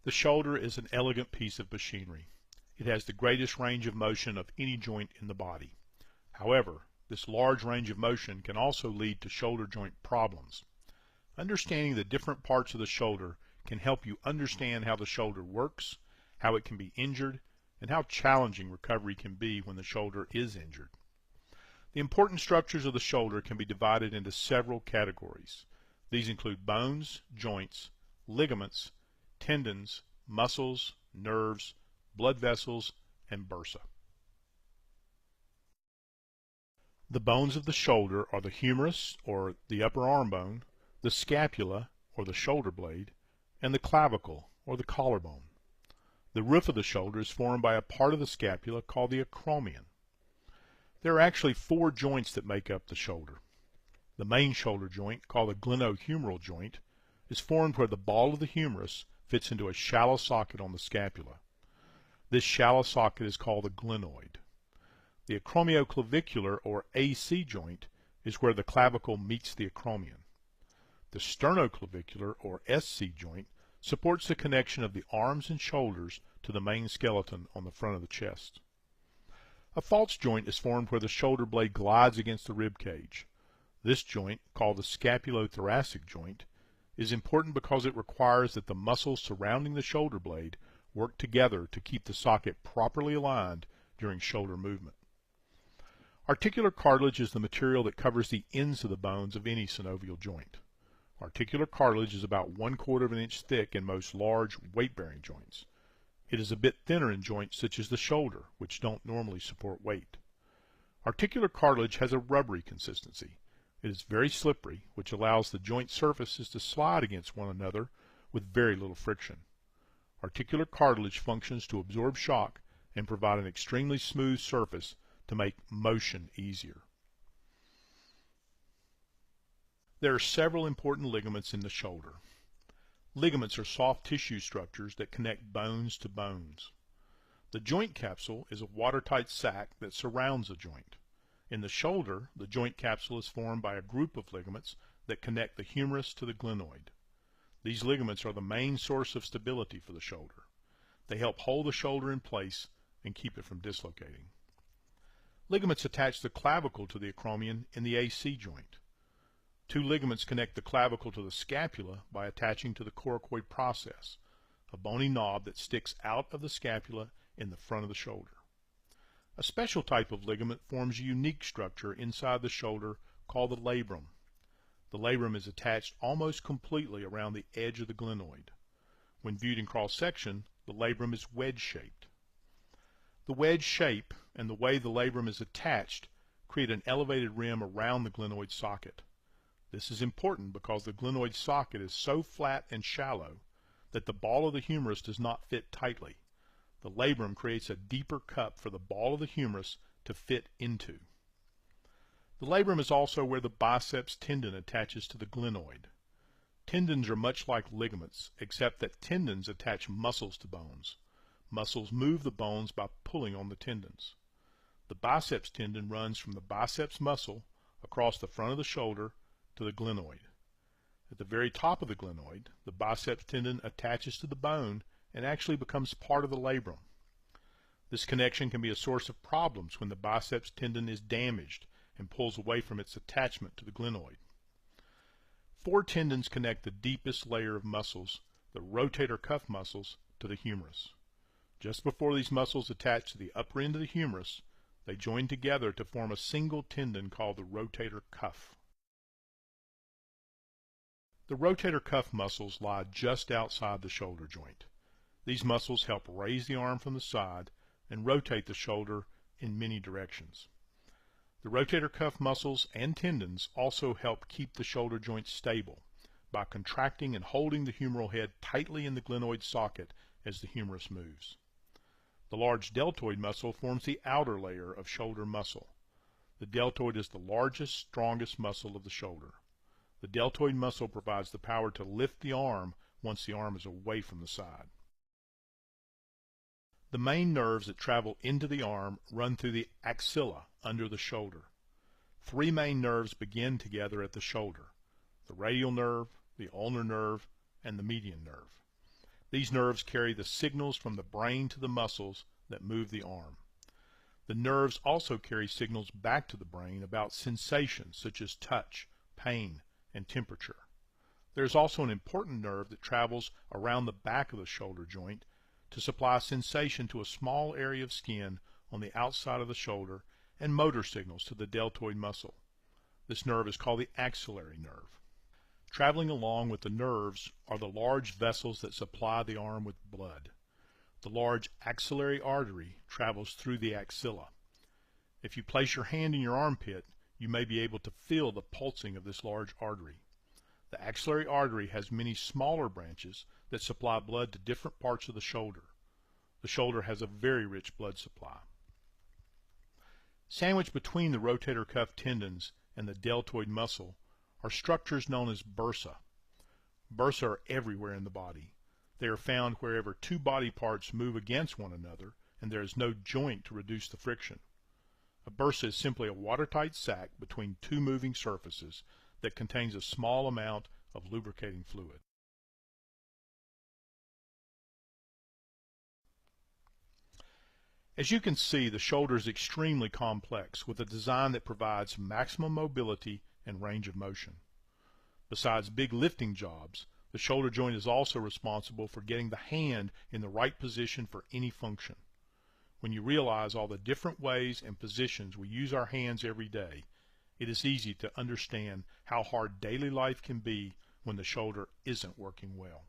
The shoulder is an elegant piece of machinery. It has the greatest range of motion of any joint in the body. However, this large range of motion can also lead to shoulder joint problems. Understanding the different parts of the shoulder can help you understand how the shoulder works, how it can be injured, and how challenging recovery can be when the shoulder is injured. The important structures of the shoulder can be divided into several categories. These include bones, joints, ligaments, tendons, muscles, nerves, blood vessels, and bursa. The bones of the shoulder are the humerus, or the upper arm bone, the scapula, or the shoulder blade, and the clavicle, or the collarbone. The roof of the shoulder is formed by a part of the scapula called the acromion. There are actually 4 joints that make up the shoulder. The main shoulder joint, called the glenohumeral joint, is formed where the ball of the humerus fits into a shallow socket on the scapula. This shallow socket is called the glenoid. The acromioclavicular, or AC joint, is where the clavicle meets the acromion. The sternoclavicular, or SC joint, supports the connection of the arms and shoulders to the main skeleton on the front of the chest. A false joint is formed where the shoulder blade glides against the rib cage. This joint, called the scapulothoracic joint, is important because it requires that the muscles surrounding the shoulder blade work together to keep the socket properly aligned during shoulder movement. Articular cartilage is the material that covers the ends of the bones of any synovial joint. Articular cartilage is about 1/4 of an inch thick in most large, weight-bearing joints. It is a bit thinner in joints such as the shoulder, which don't normally support weight. Articular cartilage has a rubbery consistency. It is very slippery, which allows the joint surfaces to slide against one another with very little friction. Articular cartilage functions to absorb shock and provide an extremely smooth surface to make motion easier. There are several important ligaments in the shoulder. Ligaments are soft tissue structures that connect bones to bones. The joint capsule is a watertight sac that surrounds a joint. In the shoulder, the joint capsule is formed by a group of ligaments that connect the humerus to the glenoid. These ligaments are the main source of stability for the shoulder. They help hold the shoulder in place and keep it from dislocating. Ligaments attach the clavicle to the acromion in the AC joint. 2 ligaments connect the clavicle to the scapula by attaching to the coracoid process, a bony knob that sticks out of the scapula in the front of the shoulder. A special type of ligament forms a unique structure inside the shoulder called the labrum. The labrum is attached almost completely around the edge of the glenoid. When viewed in cross-section, the labrum is wedge-shaped. The wedge shape and the way the labrum is attached create an elevated rim around the glenoid socket. This is important because the glenoid socket is so flat and shallow that the ball of the humerus does not fit tightly. The labrum creates a deeper cup for the ball of the humerus to fit into. The labrum is also where the biceps tendon attaches to the glenoid. Tendons are much like ligaments, except that tendons attach muscles to bones. Muscles move the bones by pulling on the tendons. The biceps tendon runs from the biceps muscle across the front of the shoulder to the glenoid. At the very top of the glenoid, the biceps tendon attaches to the bone and actually becomes part of the labrum. This connection can be a source of problems when the biceps tendon is damaged and pulls away from its attachment to the glenoid. 4 tendons connect the deepest layer of muscles, the rotator cuff muscles, to the humerus. Just before these muscles attach to the upper end of the humerus, they join together to form a single tendon called the rotator cuff. The rotator cuff muscles lie just outside the shoulder joint. These muscles help raise the arm from the side and rotate the shoulder in many directions. The rotator cuff muscles and tendons also help keep the shoulder joint stable by contracting and holding the humeral head tightly in the glenoid socket as the humerus moves. The large deltoid muscle forms the outer layer of shoulder muscle. The deltoid is the largest, strongest muscle of the shoulder. The deltoid muscle provides the power to lift the arm once the arm is away from the side. The main nerves that travel into the arm run through the axilla under the shoulder. 3 main nerves begin together at the shoulder: the radial nerve, the ulnar nerve, and the median nerve. These nerves carry the signals from the brain to the muscles that move the arm. The nerves also carry signals back to the brain about sensations such as touch, pain, and temperature. There is also an important nerve that travels around the back of the shoulder joint to supply sensation to a small area of skin on the outside of the shoulder and motor signals to the deltoid muscle. This nerve is called the axillary nerve. Traveling along with the nerves are the large vessels that supply the arm with blood. The large axillary artery travels through the axilla. If you place your hand in your armpit, you may be able to feel the pulsing of this large artery. The axillary artery has many smaller branches that supply blood to different parts of the shoulder. The shoulder has a very rich blood supply. Sandwiched between the rotator cuff tendons and the deltoid muscle are structures known as bursa. Bursa are everywhere in the body. They are found wherever two body parts move against one another and there is no joint to reduce the friction. A bursa is simply a watertight sac between two moving surfaces that contains a small amount of lubricating fluid. As you can see, the shoulder is extremely complex with a design that provides maximum mobility and range of motion. Besides big lifting jobs, the shoulder joint is also responsible for getting the hand in the right position for any function. When you realize all the different ways and positions we use our hands every day, it is easy to understand how hard daily life can be when the shoulder isn't working well.